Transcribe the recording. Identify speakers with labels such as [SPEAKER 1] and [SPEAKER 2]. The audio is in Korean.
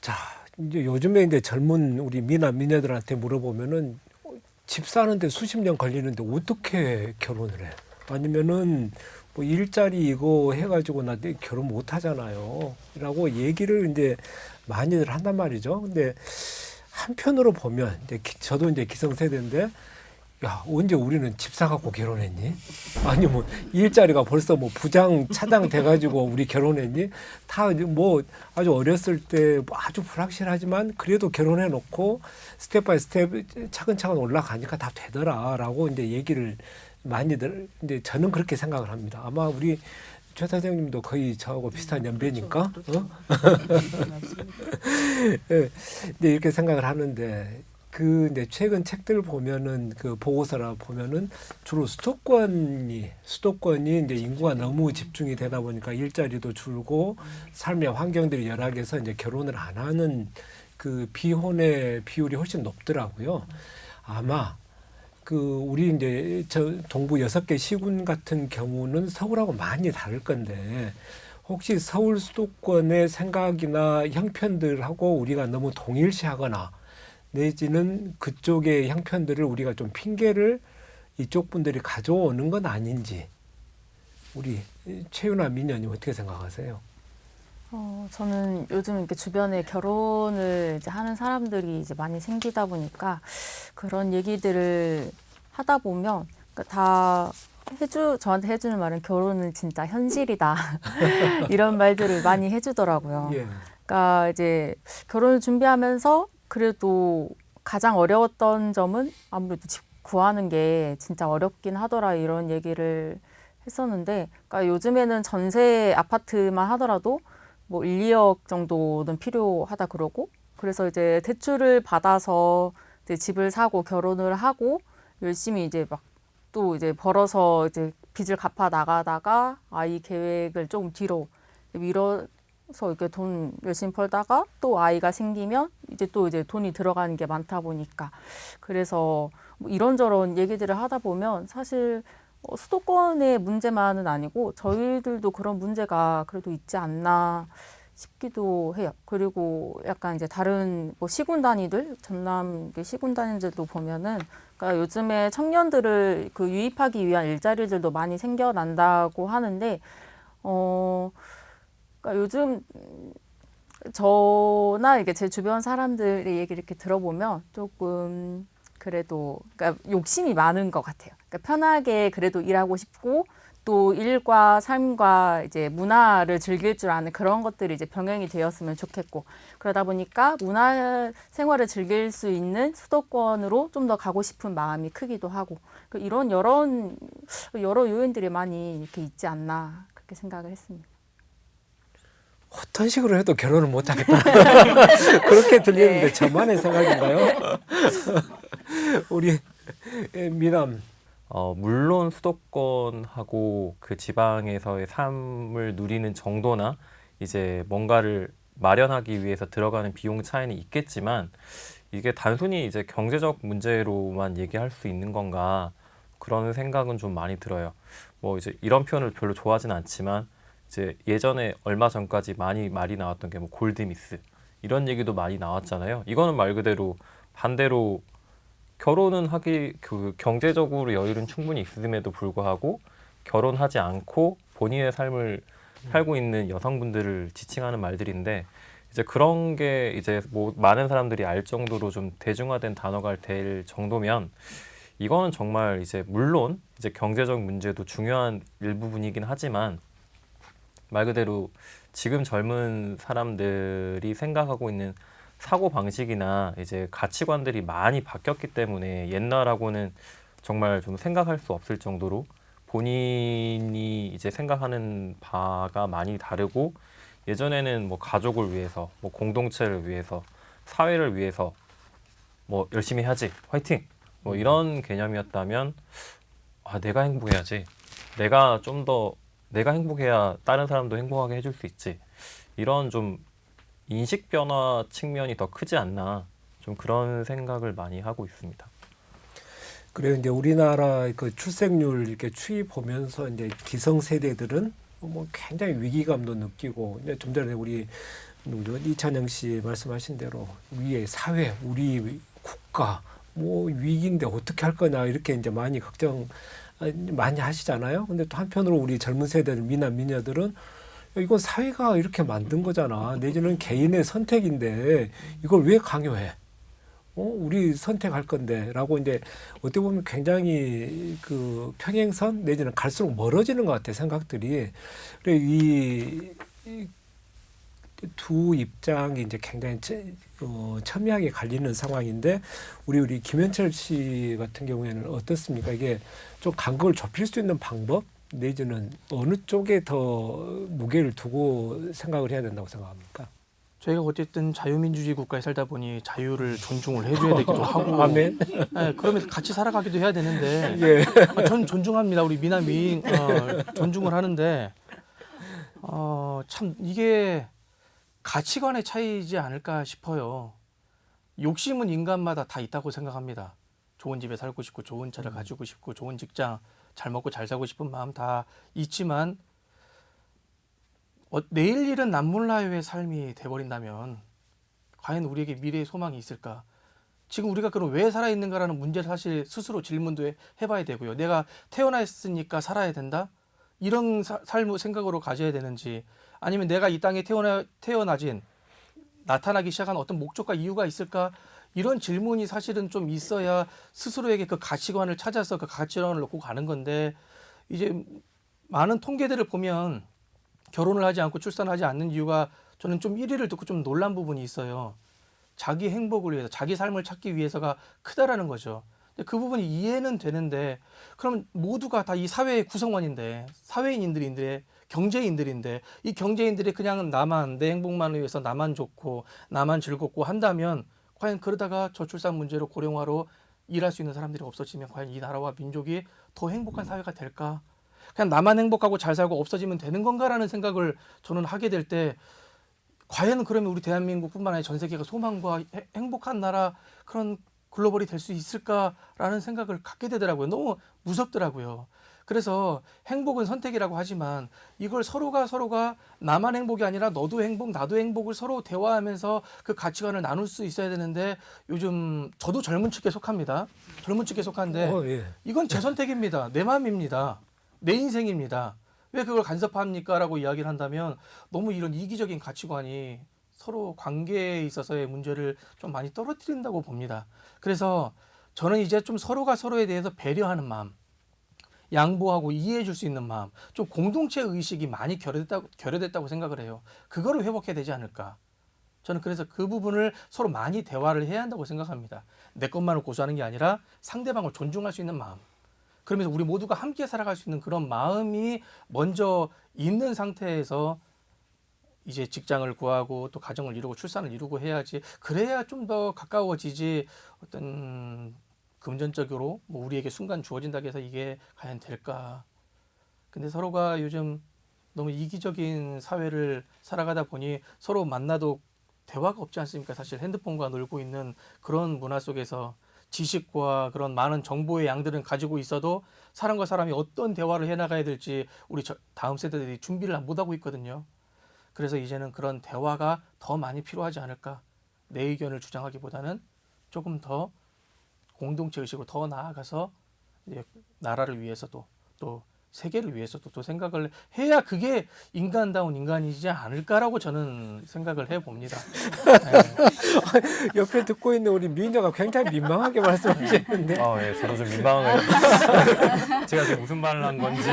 [SPEAKER 1] 자, 이제 요즘에 이제 젊은 우리 미녀들한테 물어보면은 집 사는데 수십 년 걸리는데 어떻게 결혼을 해? 아니면은 뭐 일자리 이거 해가지고 나 결혼 못 하잖아요. 라고 얘기를 이제 많이들 한단 말이죠. 근데 한편으로 보면 이제 저도 이제 기성세대인데 야, 언제 우리는 집 사갖고 결혼했니? 아니, 뭐, 일자리가 벌써 뭐 부장, 차장 돼가지고 우리 결혼했니? 다 뭐 아주 어렸을 때뭐 아주 불확실하지만 그래도 결혼해놓고 스텝 바이 스텝 차근차근 올라가니까 다 되더라라고 이제 얘기를 많이들, 이제 저는 그렇게 생각을 합니다. 아마 우리 최 사장님도 거의 저하고 비슷한 연배니까,
[SPEAKER 2] 그렇죠.
[SPEAKER 1] 어? 예, 이제 이렇게 생각을 하는데 그 이제 최근 책들 보면은 그 보고서라 보면은 주로 수도권이 이제 인구가 너무 집중이 되다 보니까 일자리도 줄고 삶의 환경들이 열악해서 이제 결혼을 안 하는 그 비혼의 비율이 훨씬 높더라고요. 아마 그 우리 이제 저 동부 6개 시군 같은 경우는 서울하고 많이 다를 건데 혹시 서울 수도권의 생각이나 형편들하고 우리가 너무 동일시하거나 내지는 그쪽의 형편들을 우리가 좀 핑계를 이쪽 분들이 가져오는 건 아닌지 우리 최윤아 민현님 어떻게 생각하세요?
[SPEAKER 2] 저는 요즘 이렇게 주변에 결혼을 이제 하는 사람들이 이제 많이 생기다 보니까 그런 얘기들을 하다 보면 그러니까 다 저한테 해주는 말은 결혼은 진짜 현실이다. 이런 말들을 많이 해주더라고요.
[SPEAKER 1] 예.
[SPEAKER 2] 그러니까 이제 결혼을 준비하면서 그래도 가장 어려웠던 점은 아무래도 집 구하는 게 진짜 어렵긴 하더라 이런 얘기를 했었는데 그러니까 요즘에는 전세 아파트만 하더라도 뭐 1, 2억 정도는 필요하다 그러고 그래서 이제 대출을 받아서 이제 집을 사고 결혼을 하고 열심히 이제 막 또 이제 벌어서 이제 빚을 갚아 나가다가 아이 계획을 조금 뒤로 미뤄서 이렇게 돈 열심히 벌다가 또 아이가 생기면 이제 또 이제 돈이 들어가는 게 많다 보니까 그래서 뭐 이런저런 얘기들을 하다 보면 사실 수도권의 문제만은 아니고 저희들도 그런 문제가 그래도 있지 않나 싶기도 해요. 그리고 약간 이제 다른 뭐 시군 단위들, 전남 시군 단위들도 보면은 그러니까 요즘에 청년들을 그 유입하기 위한 일자리들도 많이 생겨난다고 하는데 그러니까 요즘 저나 이게 제 주변 사람들의 얘기를 이렇게 들어보면 조금 그래도 그러니까 욕심이 많은 것 같아요. 그러니까 편하게 그래도 일하고 싶고 또 일과 삶과 이제 문화를 즐길 줄 아는 그런 것들이 이제 병행이 되었으면 좋겠고 그러다 보니까 문화 생활을 즐길 수 있는 수도권으로 좀 더 가고 싶은 마음이 크기도 하고 이런 여러 요인들이 많이 이렇게 있지 않나 그렇게 생각을 했습니다.
[SPEAKER 1] 어떤 식으로 해도 결혼을 못 하겠다. 그렇게 들리는데
[SPEAKER 2] 네.
[SPEAKER 1] 저만의 생각인가요? 우리 미남.
[SPEAKER 3] 물론 수도권하고 그 지방에서의 삶을 누리는 정도나 이제 뭔가를 마련하기 위해서 들어가는 비용 차이는 있겠지만 이게 단순히 이제 경제적 문제로만 얘기할 수 있는 건가 그런 생각은 좀 많이 들어요. 뭐 이제 이런 표현을 별로 좋아하진 않지만 이제 예전에 얼마 전까지 많이 말이 나왔던 게 뭐 골드미스 이런 얘기도 많이 나왔잖아요. 이거는 말 그대로 반대로 결혼은 하기 그 경제적으로 여유는 충분히 있음에도 불구하고 결혼하지 않고 본인의 삶을 살고 있는 여성분들을 지칭하는 말들인데 이제 그런 게 이제 뭐 많은 사람들이 알 정도로 좀 대중화된 단어가 될 정도면 이거는 정말 이제 물론 이제 경제적 문제도 중요한 일부분이긴 하지만 말 그대로 지금 젊은 사람들이 생각하고 있는 사고 방식이나 이제 가치관들이 많이 바뀌었기 때문에 옛날하고는 정말 좀 생각할 수 없을 정도로 본인이 이제 생각하는 바가 많이 다르고 예전에는 뭐 가족을 위해서, 뭐 공동체를 위해서, 사회를 위해서 뭐 열심히 해야지, 화이팅! 뭐 이런 개념이었다면 내가 행복해야지. 내가 행복해야 다른 사람도 행복하게 해줄 수 있지. 이런 좀 인식 변화 측면이 더 크지 않나 좀 그런 생각을 많이 하고 있습니다.
[SPEAKER 1] 그래요. 이제 우리나라 그 출생률 이렇게 추이 보면서 이제 기성 세대들은 뭐 굉장히 위기감도 느끼고 이제 좀 전에 우리 누구죠? 이찬영 씨 말씀하신 대로 위에 사회, 우리 국가 뭐 위기인데 어떻게 할 거냐 이렇게 이제 많이 걱정 많이 하시잖아요. 근데 또 한편으로 우리 젊은 세대들 미남 미녀들은 이건 사회가 이렇게 만든 거잖아. 내지는 개인의 선택인데 이걸 왜 강요해? 우리 선택할 건데라고 이제 어떻게 보면 굉장히 그 평행선 내지는 갈수록 멀어지는 것 같아 생각들이. 그래 이 두 입장이 이제 굉장히 첨예하게 갈리는 상황인데 우리 김현철 씨 같은 경우에는 어떻습니까? 이게 좀 간극을 좁힐 수 있는 방법 내지는 어느 쪽에 더 무게를 두고 생각을 해야 된다고 생각합니까?
[SPEAKER 4] 저희가 어쨌든 자유민주주의 국가에 살다 보니 자유를 존중을 해줘야 되기도 하고,
[SPEAKER 1] 아멘.
[SPEAKER 4] 네, 그러면서 같이 살아가기도 해야 되는데,
[SPEAKER 1] 예.
[SPEAKER 4] 전 존중합니다. 우리 미남 위인 존중을 하는데, 참 이게 가치관의 차이이지 않을까 싶어요. 욕심은 인간마다 다 있다고 생각합니다. 좋은 집에 살고 싶고, 좋은 차를 가지고 싶고, 좋은 직장, 잘 먹고 잘 살고 싶은 마음 다 있지만, 내일 일은 남몰라요의 삶이 돼버린다면 과연 우리에게 미래의 소망이 있을까? 지금 우리가 그럼 왜 살아있는가라는 문제를 사실 스스로 질문도 해봐야 되고요. 내가 태어났으니까 살아야 된다? 이런 삶을 생각으로 가져야 되는지, 아니면 내가 이 땅에 태어나진 나타나기 시작한 어떤 목적과 이유가 있을까? 이런 질문이 사실은 좀 있어야 스스로에게 그 가치관을 찾아서 그 가치관을 놓고 가는 건데, 이제 많은 통계들을 보면 결혼을 하지 않고 출산하지 않는 이유가 저는 좀 1위를 듣고 좀 놀란 부분이 있어요. 자기 행복을 위해서, 자기 삶을 찾기 위해서가 크다라는 거죠. 근데 그 부분이 이해는 되는데, 그럼 모두가 다 이 사회의 구성원인데, 사회인들인데, 경제인들인데, 이 경제인들이 그냥 나만, 내 행복만을 위해서 나만 좋고 나만 즐겁고 한다면, 과연 그러다가 저출산 문제로 고령화로 일할 수 있는 사람들이 없어지면 과연 이 나라와 민족이 더 행복한 사회가 될까? 그냥 나만 행복하고 잘 살고 없어지면 되는 건가라는 생각을 저는 하게 될 때, 과연 그러면 우리 대한민국뿐만 아니라 전 세계가 소망과 행복한 나라, 그런 글로벌이 될 수 있을까라는 생각을 갖게 되더라고요. 너무 무섭더라고요. 그래서 행복은 선택이라고 하지만 이걸 서로가 나만 행복이 아니라 너도 행복, 나도 행복을 서로 대화하면서 그 가치관을 나눌 수 있어야 되는데, 요즘 저도 젊은 축에 속합니다. 젊은 축에 속한데
[SPEAKER 1] 예.
[SPEAKER 4] 이건 제 선택입니다. 내 마음입니다. 내 인생입니다. 왜 그걸 간섭합니까? 라고 이야기를 한다면 너무 이런 이기적인 가치관이 서로 관계에 있어서의 문제를 좀 많이 떨어뜨린다고 봅니다. 그래서 저는 이제 좀 서로가 서로에 대해서 배려하는 마음, 양보하고 이해해 줄 수 있는 마음, 좀 공동체 의식이 많이 결여됐다고 생각을 해요. 그거를 회복해야 되지 않을까. 저는 그래서 그 부분을 서로 많이 대화를 해야 한다고 생각합니다. 내 것만을 고수하는 게 아니라 상대방을 존중할 수 있는 마음. 그러면서 우리 모두가 함께 살아갈 수 있는 그런 마음이 먼저 있는 상태에서 이제 직장을 구하고 또 가정을 이루고 출산을 이루고 해야지, 그래야 좀 더 가까워지지, 어떤 금전적으로 뭐 우리에게 순간 주어진다고 해서 이게 과연 될까. 근데 서로가 요즘 너무 이기적인 사회를 살아가다 보니 서로 만나도 대화가 없지 않습니까? 사실 핸드폰과 놀고 있는 그런 문화 속에서 지식과 그런 많은 정보의 양들은 가지고 있어도 사람과 사람이 어떤 대화를 해나가야 될지 우리 다음 세대들이 준비를 못하고 있거든요. 그래서 이제는 그런 대화가 더 많이 필요하지 않을까. 내 의견을 주장하기보다는 조금 더 공동체 의식으로 더 나아가서 나라를 위해서도 또 세계를 위해서도 또 생각을 해야 그게 인간다운 인간이지 않을까라고 저는 생각을 해봅니다. 네.
[SPEAKER 1] 옆에 듣고 있는 우리 미녀가 굉장히 민망하게 말씀하시는데.
[SPEAKER 3] 예, 저도 좀 민망해요. 제가 지금 무슨 말을 한 건지.